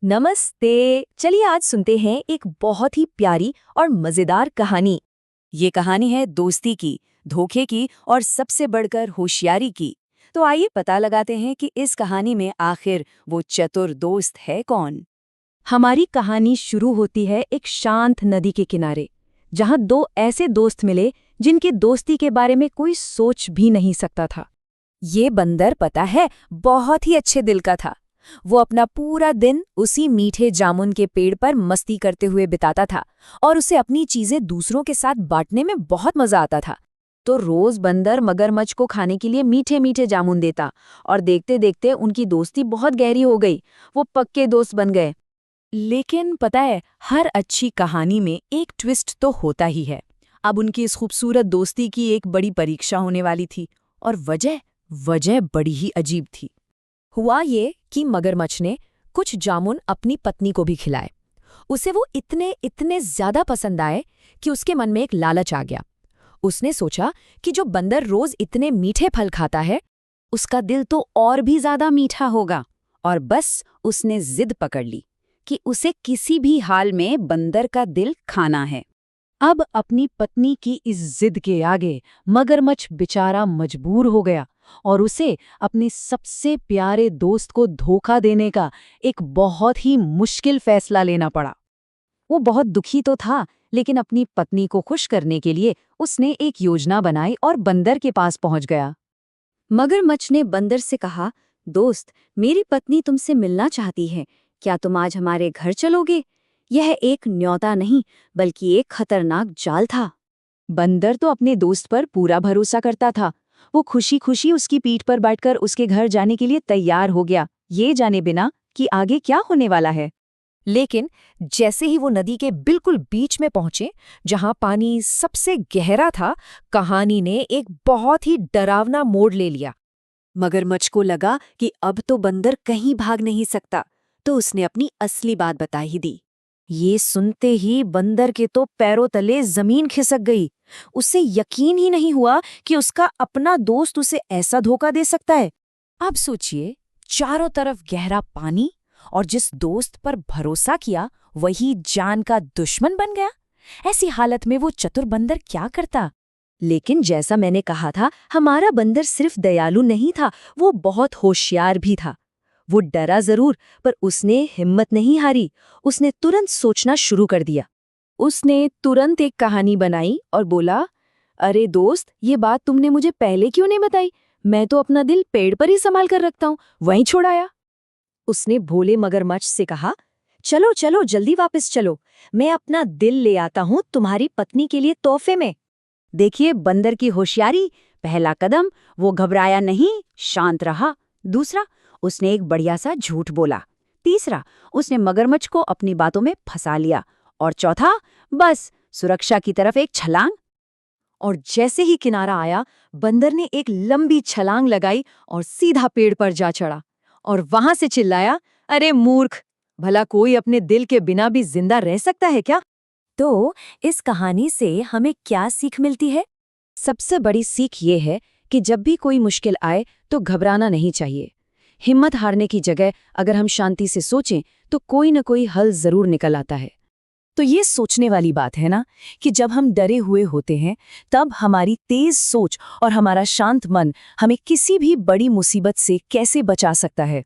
नमस्ते। चलिए आज सुनते हैं एक बहुत ही प्यारी और मजेदार कहानी। ये कहानी है दोस्ती की, धोखे की और सबसे बढ़कर होशियारी की। तो आइए पता लगाते हैं कि इस कहानी में आखिर वो चतुर दोस्त है कौन। हमारी कहानी शुरू होती है एक शांत नदी के किनारे, जहां दो ऐसे दोस्त मिले जिनकी दोस्ती के बारे में कोई सोच भी नहीं सकता था। ये बंदर पता है बहुत ही अच्छे दिल का था। वो अपना पूरा दिन उसी मीठे जामुन के पेड़ पर मस्ती करते हुए बिताता था और उसे अपनी चीजें दूसरों के साथ बांटने में बहुत मजा आता था। तो रोज बंदर मगरमच्छ को खाने के लिए मीठे मीठे जामुन देता और देखते देखते उनकी दोस्ती बहुत गहरी हो गई। वो पक्के दोस्त बन गए। लेकिन पता है, हर अच्छी कहानी में एक ट्विस्ट तो होता ही है। अब उनकी इस खूबसूरत दोस्ती की एक बड़ी परीक्षा होने वाली थी और वजह बड़ी ही अजीब थी। हुआ ये कि मगरमच्छ ने कुछ जामुन अपनी पत्नी को भी खिलाए। उसे वो इतने ज्यादा पसंद आए कि उसके मन में एक लालच आ गया। उसने सोचा कि जो बंदर रोज इतने मीठे फल खाता है, उसका दिल तो और भी ज्यादा मीठा होगा। और बस उसने जिद पकड़ ली कि उसे किसी भी हाल में बंदर का दिल खाना है। अब अपनी पत्नी की इस जिद के आगे मगरमच्छ बेचारा मजबूर हो गया और उसे अपने सबसे प्यारे दोस्त को धोखा देने का एक बहुत ही मुश्किल फैसला लेना पड़ा। वो बहुत दुखी तो था, लेकिन अपनी पत्नी को खुश करने के लिए उसने एक योजना बनाई और बंदर के पास पहुंच गया। मगरमच्छ ने बंदर से कहा, दोस्त, मेरी पत्नी तुमसे मिलना चाहती है। क्या तुम आज हमारे घर चलोगे? यह एक न्योता नहीं, बल्कि एक खतरनाक जाल था। बंदर तो अपने दोस्त पर पूरा भरोसा करता था। वो खुशी खुशी उसकी पीठ पर बैठकर उसके घर जाने के लिए तैयार हो गया, ये जाने बिना कि आगे क्या होने वाला है। लेकिन जैसे ही वो नदी के बिल्कुल बीच में पहुंचे, जहां पानी सबसे गहरा था, कहानी ने एक बहुत ही डरावना मोड़ ले लिया। मगरमच्छ को लगा कि अब तो बंदर कहीं भाग नहीं सकता, तो उसने अपनी असली बात बता ही दी। ये सुनते ही बंदर के तो पैरों तले जमीन खिसक गई। उसे यकीन ही नहीं हुआ कि उसका अपना दोस्त उसे ऐसा धोखा दे सकता है। अब सोचिए, चारों तरफ गहरा पानी और जिस दोस्त पर भरोसा किया वही जान का दुश्मन बन गया। ऐसी हालत में वो चतुर बंदर क्या करता? लेकिन जैसा मैंने कहा था, हमारा बंदर सिर्फ दयालु नहीं था, वो बहुत होशियार भी था। वो डरा जरूर, पर उसने हिम्मत नहीं हारी। उसने तुरंत सोचना शुरू कर दिया। उसने तुरंत एक कहानी बनाई और बोला, अरे दोस्त, ये बात तुमने मुझे पहले क्यों नहीं बताई? मैं तो अपना दिल पेड़ पर ही संभाल कर रखता हूँ, वहीं छोड़ आया। उसने भोले मगरमच्छ से कहा, चलो चलो जल्दी वापस चलो, मैं अपना दिल ले आता हूँ तुम्हारी पत्नी के लिए तोहफे में। देखिए बंदर की होशियारी। पहला कदम, वो घबराया नहीं, शांत रहा। दूसरा, उसने एक बढ़िया सा झूठ बोला। तीसरा, उसने मगरमच्छ को अपनी बातों में फंसा लिया। और चौथा, बस सुरक्षा की तरफ एक छलांग। और जैसे ही किनारा आया, बंदर ने एक लंबी छलांग लगाई और सीधा पेड़ पर जा चढ़ा और वहां से चिल्लाया, अरे मूर्ख, भला कोई अपने दिल के बिना भी जिंदा रह सकता है क्या? तो इस कहानी से हमें क्या सीख मिलती है? सबसे बड़ी सीख ये है कि जब भी कोई मुश्किल आए तो घबराना नहीं चाहिए। हिम्मत हारने की जगह अगर हम शांति से सोचें तो कोई न कोई हल जरूर निकल आता है। तो ये सोचने वाली बात है ना, कि जब हम डरे हुए होते हैं तब हमारी तेज सोच और हमारा शांत मन हमें किसी भी बड़ी मुसीबत से कैसे बचा सकता है।